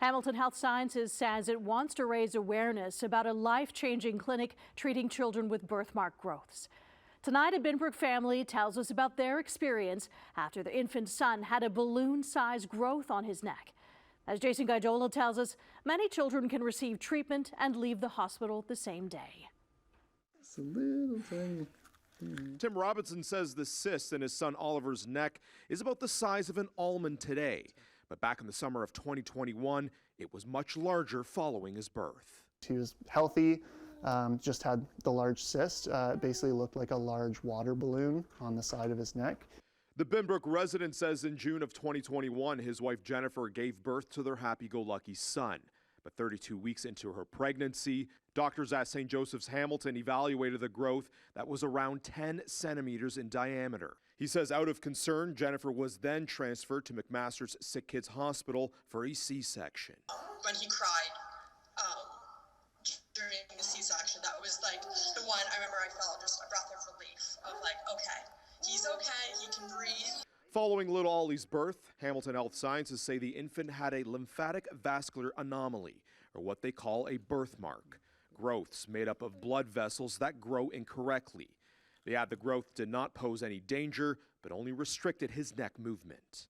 Hamilton Health Sciences says it wants to raise awareness about a life-changing clinic treating children with birthmark growths. Tonight, a Binbrook family tells us about their experience after their infant son had a balloon-sized growth on his neck. As Jason Gaidola tells us, many children can receive treatment and leave the hospital the same day. It's a little tiny. Tim Robinson says the cyst in his son Oliver's neck is about the size of an almond today. But back in the summer of 2021, it was much larger following his birth. He was healthy, just had the large cyst. It basically looked like a large water balloon on the side of his neck. The Binbrook resident says in June of 2021, his wife Jennifer gave birth to their happy-go-lucky son. But 32 weeks into her pregnancy, doctors at St. Joseph's Hamilton evaluated the growth that was around 10 centimeters in diameter. He says out of concern, Jennifer was then transferred to McMaster Sick Kids Hospital for a C-section. When he cried during the C-section, that was like the one I remember I felt just a breath of relief of like, okay, he's okay, he can breathe. Following little Ollie's birth, Hamilton Health Sciences say the infant had a lymphatic vascular anomaly, or what they call a birthmark. Growths made up of blood vessels that grow incorrectly. They add the growth did not pose any danger, but only restricted his neck movement.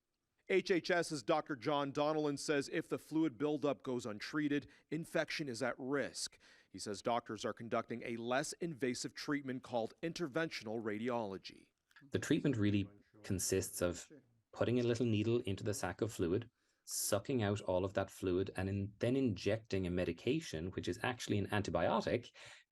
HHS's Dr. John Donnellan says if the fluid buildup goes untreated, infection is at risk. He says doctors are conducting a less invasive treatment called interventional radiology. The treatment really consists of putting a little needle into the sac of fluid, sucking out all of that fluid, and then injecting a medication, which is actually an antibiotic,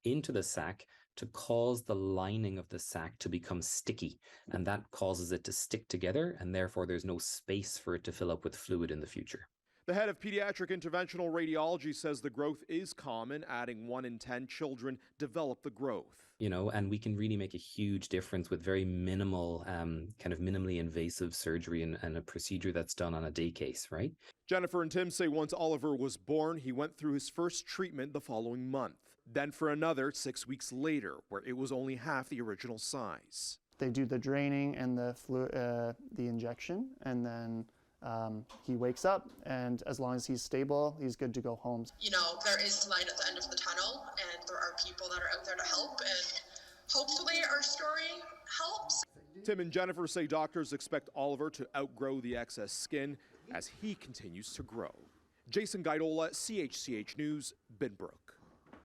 into the sac to cause the lining of the sac to become sticky. And that causes it to stick together, and therefore there's no space for it to fill up with fluid in the future. The head of pediatric interventional radiology says the growth is common, adding 1 in 10 children develop the growth. You know, and we can really make a huge difference with very minimal, kind of minimally invasive surgery and a procedure that's done on a day case, right? Jennifer and Tim say once Oliver was born, he went through his first treatment the following month, then for another 6 weeks later, where it was only half the original size. They do the draining and the injection, and then he wakes up, and as long as he's stable, he's good to go home. You know, there is light at the end of the tunnel, and there are people that are out there to help, and hopefully our story helps. Tim and Jennifer say doctors expect Oliver to outgrow the excess skin as he continues to grow. Jason Gaidola, CHCH News, Binbrook.